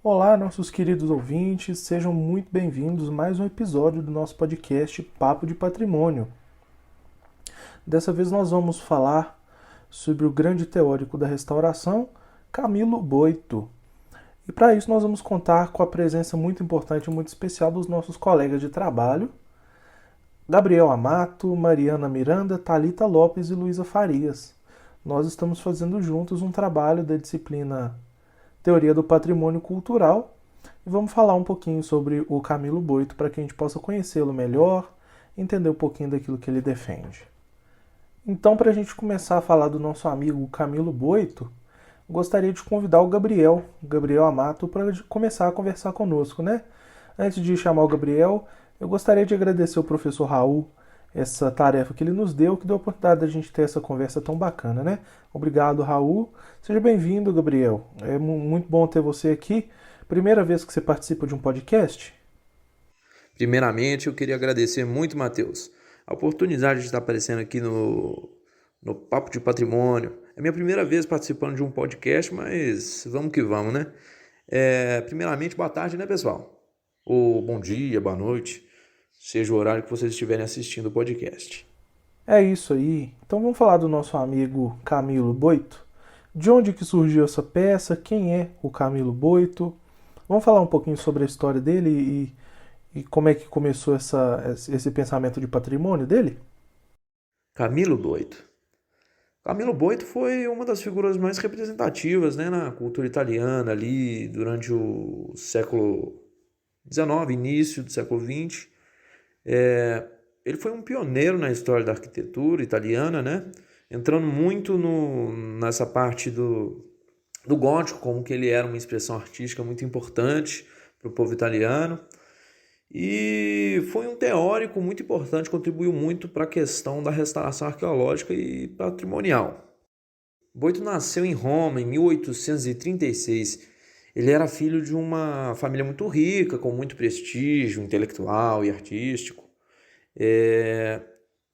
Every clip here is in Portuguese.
Olá, nossos queridos ouvintes, sejam muito bem-vindos a mais um episódio do nosso podcast Papo de Patrimônio. Dessa vez nós vamos falar sobre o grande teórico da restauração, Camilo Boito. E para isso nós vamos contar com a presença muito importante e muito especial dos nossos colegas de trabalho, Gabriel Amato, Mariana Miranda, Thalita Lopes e Luísa Farias. Nós estamos fazendo juntos um trabalho da disciplina Teoria do Patrimônio Cultural e vamos falar um pouquinho sobre o Camilo Boito para que a gente possa conhecê-lo melhor, entender um pouquinho daquilo que ele defende. Então, para a gente começar a falar do nosso amigo Camilo Boito, gostaria de convidar o Gabriel Amato, para começar a conversar conosco, né? Antes de chamar o Gabriel, eu gostaria de agradecer ao professor Raul essa tarefa que ele nos deu, que deu a oportunidade da gente ter essa conversa tão bacana, né? Obrigado, Raul. Seja bem-vindo, Gabriel. É muito bom ter você aqui. Primeira vez que você participa de um podcast? Primeiramente, eu queria agradecer muito, Matheus, a oportunidade de estar aparecendo aqui no Papo de Patrimônio. É minha primeira vez participando de um podcast, mas vamos que vamos, né? Primeiramente, boa tarde, né, pessoal? Ou bom dia, boa noite, seja o horário que vocês estiverem assistindo o podcast. É isso aí. Então vamos falar do nosso amigo Camilo Boito. De onde que surgiu essa peça? Quem é o Camilo Boito? Vamos falar um pouquinho sobre a história dele e como é que começou esse pensamento de patrimônio dele? Camilo Boito. Camilo Boito foi uma das figuras mais representativas, né, na cultura italiana ali durante o século XIX, início do século XX. É, Ele foi um pioneiro na história da arquitetura italiana, né? Entrando muito nessa parte do gótico, como que ele era uma expressão artística muito importante para o povo italiano. E foi um teórico muito importante, contribuiu muito para a questão da restauração arqueológica e patrimonial. Boito nasceu em Roma em 1836. Ele era filho de uma família muito rica, com muito prestígio intelectual e artístico. É,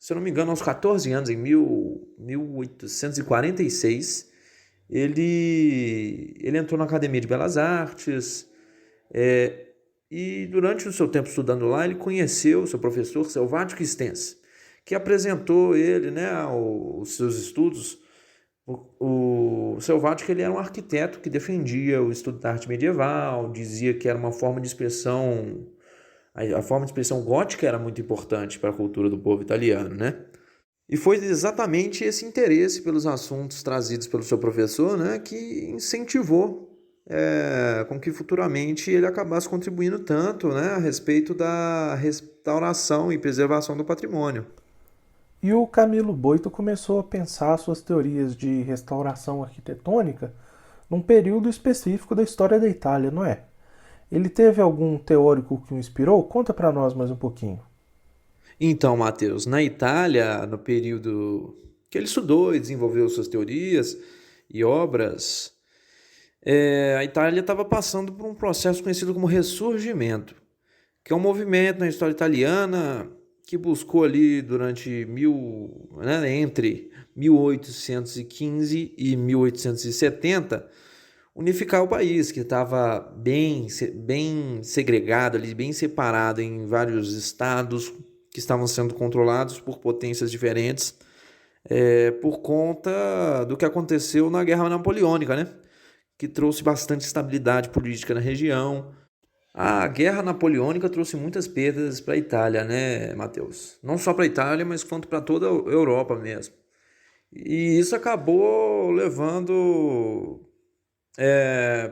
Se eu não me engano, aos 14 anos, em 1846, ele entrou na Academia de Belas Artes, é, e durante o seu tempo estudando lá, ele conheceu o seu professor Selvatico Stens, que apresentou ele, né, aos seus estudos. O Selvatico, ele era um arquiteto que defendia o estudo da arte medieval, dizia que era uma forma de expressão. A forma de expressão gótica era muito importante para a cultura do povo italiano, né? E foi exatamente esse interesse pelos assuntos trazidos pelo seu professor, né, que incentivou com que futuramente ele acabasse contribuindo tanto, né, a respeito da restauração e preservação do patrimônio. E o Camilo Boito começou a pensar suas teorias de restauração arquitetônica num período específico da história da Itália, não é? Ele teve algum teórico que o inspirou? Conta para nós mais um pouquinho. Então, Matheus, na Itália, no período que ele estudou e desenvolveu suas teorias e obras, a Itália estava passando por um processo conhecido como Ressurgimento, que é um movimento na história italiana que buscou ali entre 1815 e 1870 unificar o país, que estava bem segregado ali, bem separado em vários estados que estavam sendo controlados por potências diferentes, por conta do que aconteceu na Guerra Napoleônica, né? Que trouxe bastante estabilidade política na região. A Guerra Napoleônica trouxe muitas perdas para a Itália, né, Matheus? Não só para a Itália, mas quanto para toda a Europa mesmo. E isso acabou levando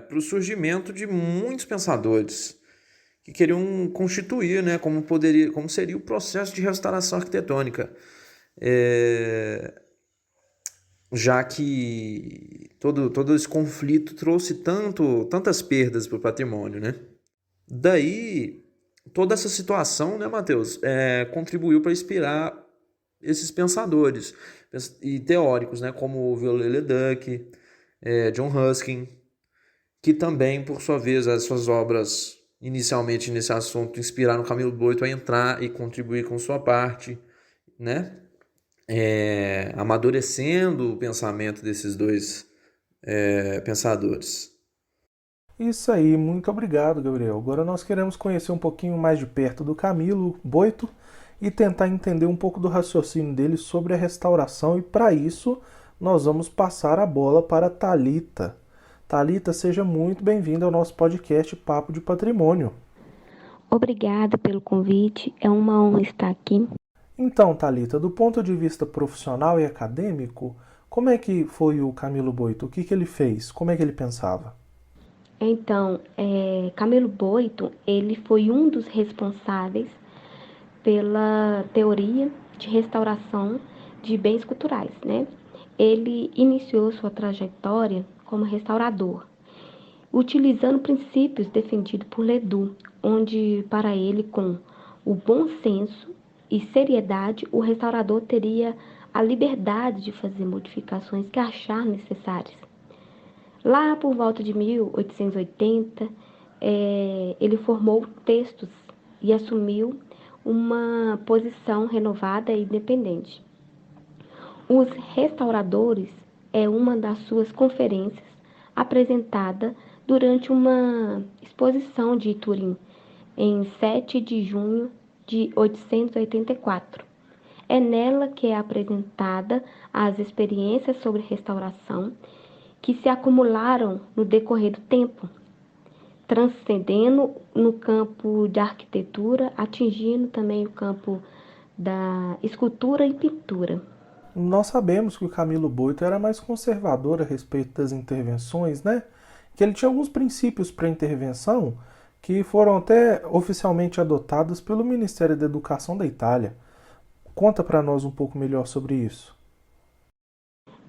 para o surgimento de muitos pensadores que queriam constituir, né, como seria o processo de restauração arquitetônica, é, já que todo esse conflito trouxe tantas perdas para o patrimônio, né? Daí, toda essa situação, né, Matheus, contribuiu para inspirar esses pensadores e teóricos, né, como o Viollet-le-Duc, John Ruskin, que também, por sua vez, as suas obras inicialmente nesse assunto inspiraram Camilo Boito a entrar e contribuir com sua parte, né, amadurecendo o pensamento desses dois pensadores. Isso aí, muito obrigado, Gabriel. Agora nós queremos conhecer um pouquinho mais de perto do Camilo Boito e tentar entender um pouco do raciocínio dele sobre a restauração, e para isso nós vamos passar a bola para Thalita. Thalita, seja muito bem-vinda ao nosso podcast Papo de Patrimônio. Obrigada pelo convite, é uma honra estar aqui. Então, Thalita, do ponto de vista profissional e acadêmico, como é que foi o Camilo Boito? O que ele fez? Como é que ele pensava? Então, Camilo Boito, ele foi um dos responsáveis pela teoria de restauração de bens culturais, né? Ele iniciou sua trajetória como restaurador, utilizando princípios defendidos por Ledoux, onde para ele, com o bom senso e seriedade, o restaurador teria a liberdade de fazer modificações que achar necessárias. Lá por volta de 1880, ele formou textos e assumiu uma posição renovada e independente. Os Restauradores é uma das suas conferências apresentada durante uma exposição de Turim em 7 de junho de 884. É nela que é apresentada as experiências sobre restauração que se acumularam no decorrer do tempo, transcendendo no campo da arquitetura, atingindo também o campo da escultura e pintura. Nós sabemos que o Camilo Boito era mais conservador a respeito das intervenções, né? Que ele tinha alguns princípios para intervenção que foram até oficialmente adotados pelo Ministério da Educação da Itália. Conta para nós um pouco melhor sobre isso.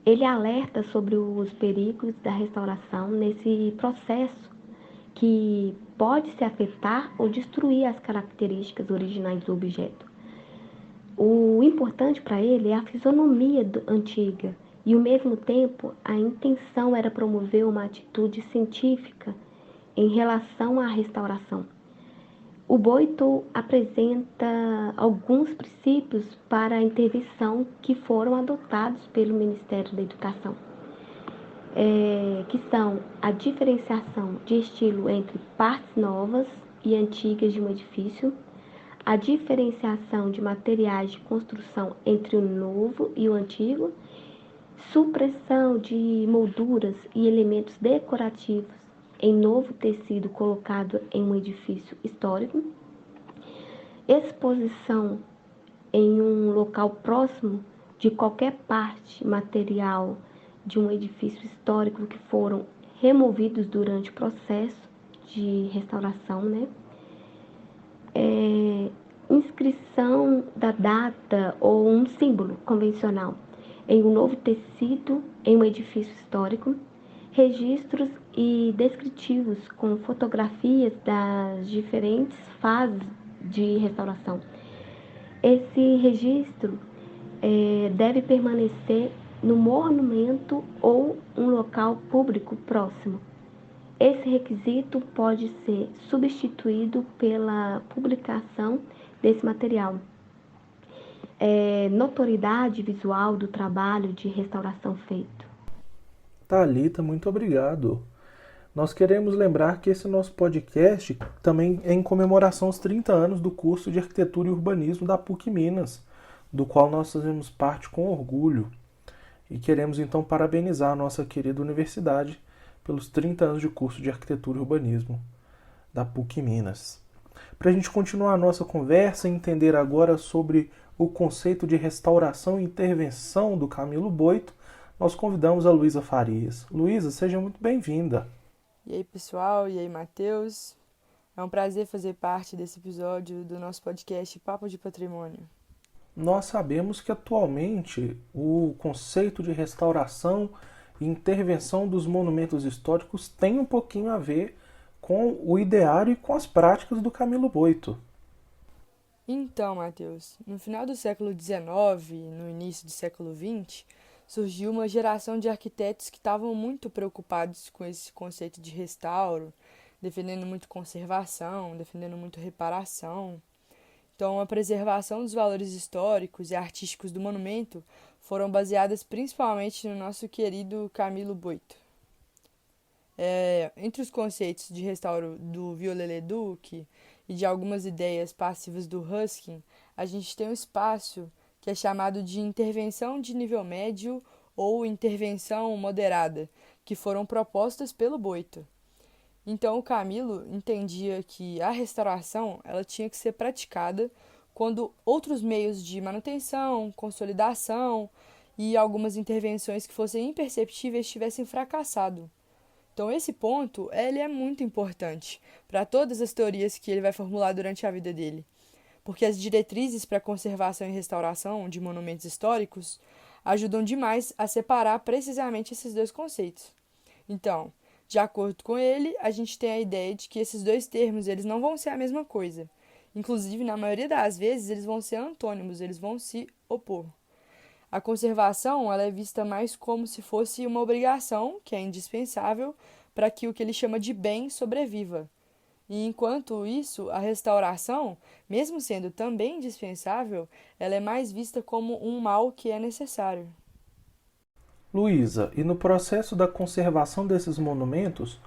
Ele alerta sobre os perigos da restauração nesse processo que pode se afetar ou destruir as características originais do objeto. O importante para ele é a fisionomia antiga e, ao mesmo tempo, a intenção era promover uma atitude científica em relação à restauração. O Boito apresenta alguns princípios para a intervenção que foram adotados pelo Ministério da Educação, que são a diferenciação de estilo entre partes novas e antigas de um edifício, a diferenciação de materiais de construção entre o novo e o antigo, supressão de molduras e elementos decorativos em novo tecido colocado em um edifício histórico, exposição em um local próximo de qualquer parte material de um edifício histórico que foram removidos durante o processo de restauração, né? Inscrição da data ou um símbolo convencional em um novo tecido em um edifício histórico, registros e descritivos com fotografias das diferentes fases de restauração. Esse registro deve permanecer no monumento ou um local público próximo. Esse requisito pode ser substituído pela publicação desse material. Notoriedade visual do trabalho de restauração feito. Thalita, muito obrigado. Nós queremos lembrar que esse nosso podcast também é em comemoração aos 30 anos do curso de Arquitetura e Urbanismo da PUC Minas, do qual nós fazemos parte com orgulho. E queremos então parabenizar a nossa querida universidade pelos 30 anos de curso de Arquitetura e Urbanismo da PUC Minas. Para a gente continuar a nossa conversa e entender agora sobre o conceito de restauração e intervenção do Camilo Boito, nós convidamos a Luísa Farias. Luísa, seja muito bem-vinda. E aí, pessoal, e aí, Matheus. É um prazer fazer parte desse episódio do nosso podcast Papo de Patrimônio. Nós sabemos que atualmente o conceito de restauração e intervenção dos monumentos históricos tem um pouquinho a ver com o ideário e com as práticas do Camilo Boito. Então, Matheus, no final do século XIX e no início do século XX, surgiu uma geração de arquitetos que estavam muito preocupados com esse conceito de restauro, defendendo muito conservação, defendendo muito reparação. Então, a preservação dos valores históricos e artísticos do monumento foram baseadas principalmente no nosso querido Camilo Boito. Entre os conceitos de restauro do Viollet-le-Duc e de algumas ideias passivas do Ruskin, a gente tem um espaço que é chamado de intervenção de nível médio ou intervenção moderada, que foram propostas pelo Boito. Então, o Camilo entendia que a restauração ela tinha que ser praticada quando outros meios de manutenção, consolidação e algumas intervenções que fossem imperceptíveis tivessem fracassado. Então, esse ponto ele é muito importante para todas as teorias que ele vai formular durante a vida dele, porque as diretrizes para a conservação e restauração de monumentos históricos ajudam demais a separar precisamente esses dois conceitos. Então, de acordo com ele, a gente tem a ideia de que esses dois termos eles não vão ser a mesma coisa. Inclusive, na maioria das vezes, eles vão ser antônimos, eles vão se opor. A conservação ela é vista mais como se fosse uma obrigação, que é indispensável, para que o que ele chama de bem sobreviva. E enquanto isso, a restauração, mesmo sendo também indispensável, ela é mais vista como um mal que é necessário. Luísa, e no processo da conservação desses monumentos,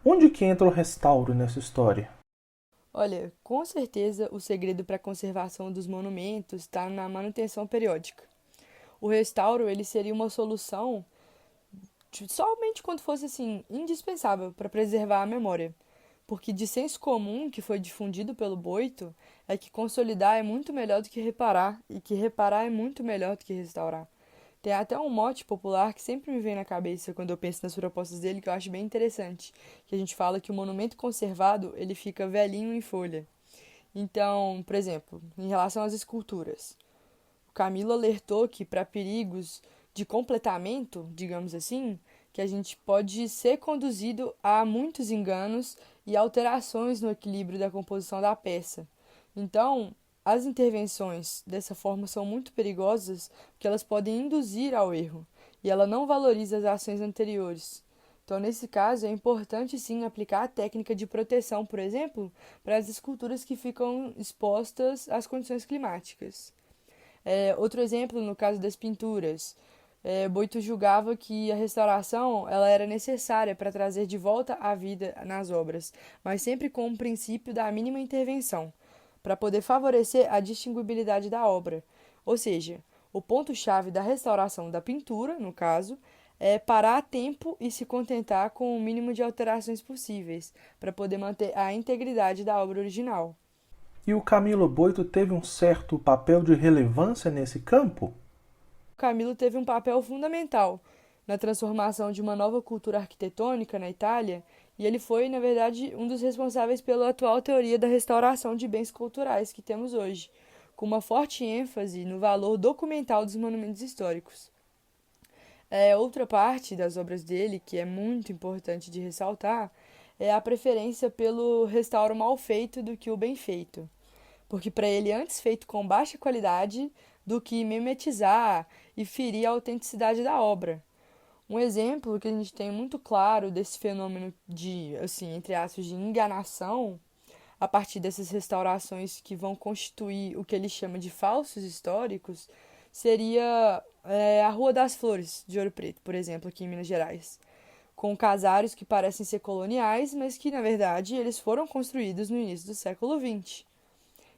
onde que entra o restauro nessa história? Olha, com certeza o segredo para a conservação dos monumentos está na manutenção periódica. O restauro ele seria uma solução somente quando fosse assim indispensável para preservar a memória, porque de senso comum que foi difundido pelo Boito é que consolidar é muito melhor do que reparar e que reparar é muito melhor do que restaurar. Tem até um mote popular que sempre me vem na cabeça quando eu penso nas propostas dele que eu acho bem interessante, que a gente fala que o monumento conservado ele fica velhinho em folha. Então, por exemplo, em relação às esculturas, Camilo alertou que para perigos de completamento, digamos assim, que a gente pode ser conduzido a muitos enganos e alterações no equilíbrio da composição da peça. Então, as intervenções dessa forma são muito perigosas porque elas podem induzir ao erro e ela não valoriza as ações anteriores. Então, nesse caso, é importante sim aplicar a técnica de proteção, por exemplo, para as esculturas que ficam expostas às condições climáticas. Outro exemplo, no caso das pinturas, Boito julgava que a restauração ela era necessária para trazer de volta a vida nas obras, mas sempre com o princípio da mínima intervenção, para poder favorecer a distinguibilidade da obra. Ou seja, o ponto-chave da restauração da pintura, no caso, é parar a tempo e se contentar com o mínimo de alterações possíveis, para poder manter a integridade da obra original. E o Camilo Boito teve um certo papel de relevância nesse campo? Camilo teve um papel fundamental na transformação de uma nova cultura arquitetônica na Itália, e ele foi, na verdade, um dos responsáveis pela atual teoria da restauração de bens culturais que temos hoje, com uma forte ênfase no valor documental dos monumentos históricos. Outra parte das obras dele, que é muito importante de ressaltar, é a preferência pelo restauro mal feito do que o bem feito, porque para ele antes feito com baixa qualidade do que mimetizar e ferir a autenticidade da obra. Um exemplo que a gente tem muito claro desse fenômeno de, assim, entre aspas, de enganação, a partir dessas restaurações que vão constituir o que ele chama de falsos históricos, seria a Rua das Flores, de Ouro Preto, por exemplo, aqui em Minas Gerais, com casários que parecem ser coloniais, mas que, na verdade, eles foram construídos no início do século XX.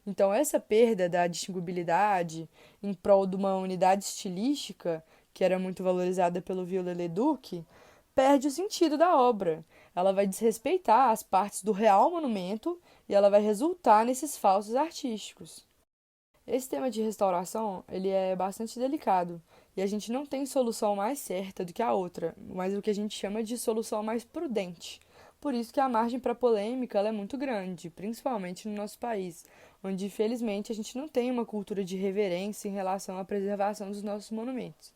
Então, essa perda da distinguibilidade em prol de uma unidade estilística, que era muito valorizada pelo Viollet-le-Duc, perde o sentido da obra. Ela vai desrespeitar as partes do real monumento e ela vai resultar nesses falsos artísticos. Esse tema de restauração ele é bastante delicado e a gente não tem solução mais certa do que a outra, mas o que a gente chama de solução mais prudente. Por isso que a margem para polêmica ela é muito grande, principalmente no nosso país, onde, infelizmente, a gente não tem uma cultura de reverência em relação à preservação dos nossos monumentos.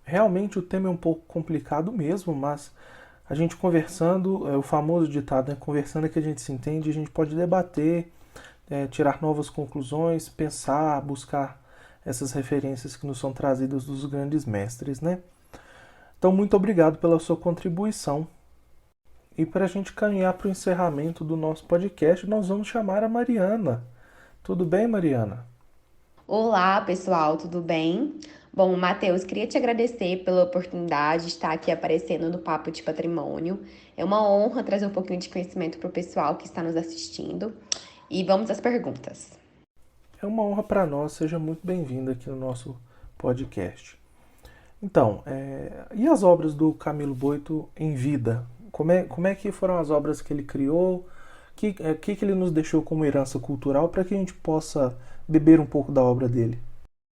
Realmente o tema é um pouco complicado mesmo, mas a gente conversando, o famoso ditado, né? Conversando é que a gente se entende, a gente pode debater, tirar novas conclusões, pensar, buscar essas referências que nos são trazidas dos grandes mestres, né? Então, muito obrigado pela sua contribuição. E para a gente caminhar para o encerramento do nosso podcast, nós vamos chamar a Mariana. Tudo bem, Mariana? Olá, pessoal, tudo bem? Bom, Matheus, queria te agradecer pela oportunidade de estar aqui aparecendo no Papo de Patrimônio. É uma honra trazer um pouquinho de conhecimento para o pessoal que está nos assistindo. E vamos às perguntas. É uma honra para nós, seja muito bem-vindo aqui no nosso podcast. Então, e as obras do Camilo Boito em vida? Como é que foram as obras que ele criou? O que ele nos deixou como herança cultural para que a gente possa beber um pouco da obra dele?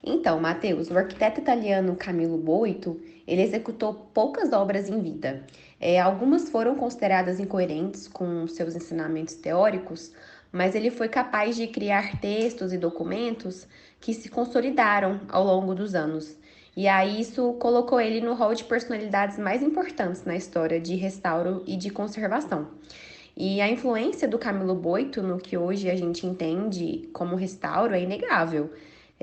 Então, Matheus, o arquiteto italiano Camilo Boito, ele executou poucas obras em vida. Algumas foram consideradas incoerentes com seus ensinamentos teóricos, mas ele foi capaz de criar textos e documentos que se consolidaram ao longo dos anos. E aí isso colocou ele no hall de personalidades mais importantes na história de restauro e de conservação. E a influência do Camilo Boito no que hoje a gente entende como restauro é inegável.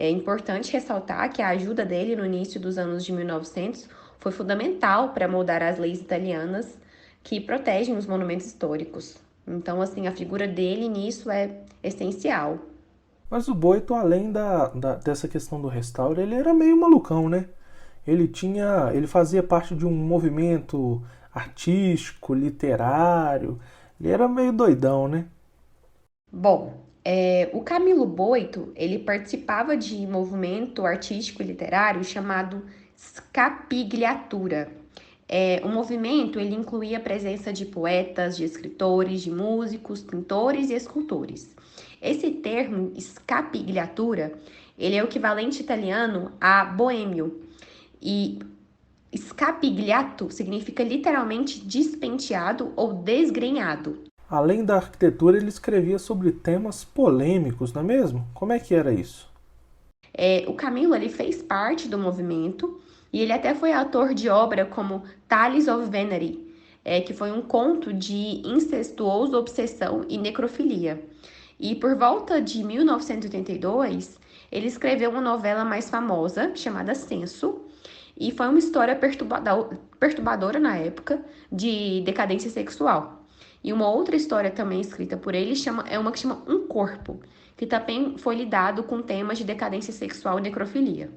É importante ressaltar que a ajuda dele no início dos anos de 1900 foi fundamental para moldar as leis italianas que protegem os monumentos históricos. Então, assim, a figura dele nisso é essencial. Mas o Boito, além dessa questão do restauro, ele era meio malucão, né? Ele fazia parte de um movimento artístico, literário. Ele era meio doidão, né? Bom, o Camilo Boito, ele participava de movimento artístico e literário chamado Scapigliatura. O movimento ele incluía a presença de poetas, de escritores, de músicos, pintores e escultores. Esse termo, scapigliatura, ele é o equivalente italiano a boêmio. E scapigliato significa literalmente despenteado ou desgrenhado. Além da arquitetura, ele escrevia sobre temas polêmicos, não é mesmo? Como é que era isso? O Camilo ele fez parte do movimento e ele até foi autor de obra como Tales of Venery, que foi um conto de incestuosa obsessão e necrofilia. E por volta de 1982, ele escreveu uma novela mais famosa, chamada Censo, e foi uma história perturbadora na época, de decadência sexual. E uma outra história também escrita por ele é uma que chama Um Corpo, que também foi lidado com temas de decadência sexual e necrofilia.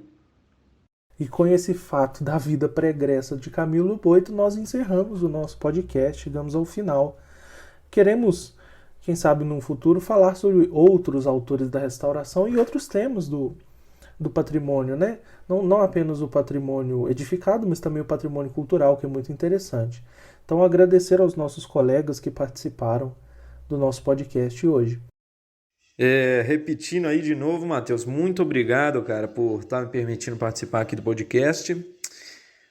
E com esse fato da vida pregressa de Camilo Boito, nós encerramos o nosso podcast, chegamos ao final. Queremos, quem sabe no futuro, falar sobre outros autores da restauração e outros temas do patrimônio, né? Não apenas o patrimônio edificado, mas também o patrimônio cultural, que é muito interessante. Então, agradecer aos nossos colegas que participaram do nosso podcast hoje. Repetindo aí de novo, Matheus, muito obrigado, cara, por estar me permitindo participar aqui do podcast.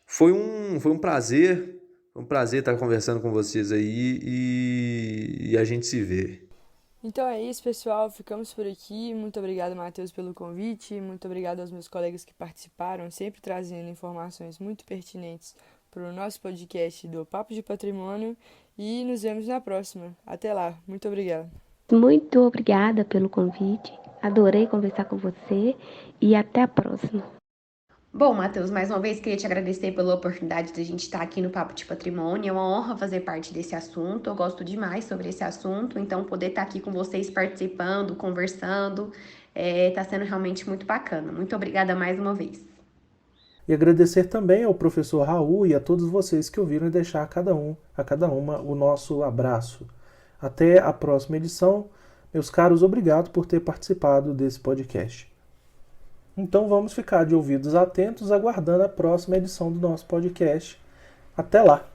Foi um prazer estar conversando com vocês aí e a gente se vê. Então é isso, pessoal. Ficamos por aqui. Muito obrigado, Matheus, pelo convite. Muito obrigado aos meus colegas que participaram, sempre trazendo informações muito pertinentes para o nosso podcast do Papo de Patrimônio. E nos vemos na próxima. Até lá. Muito obrigado. Muito obrigada pelo convite. Adorei conversar com você e até a próxima. Bom, Matheus, mais uma vez queria te agradecer pela oportunidade de a gente estar aqui no Papo de Patrimônio. É uma honra fazer parte desse assunto. Eu gosto demais sobre esse assunto, então poder estar aqui com vocês participando, conversando, está sendo realmente muito bacana. Muito obrigada mais uma vez. E agradecer também ao professor Raul e a todos vocês que ouviram e deixar a cada uma o nosso abraço. Até a próxima edição. Meus caros, obrigado por ter participado desse podcast. Então vamos ficar de ouvidos atentos, aguardando a próxima edição do nosso podcast. Até lá!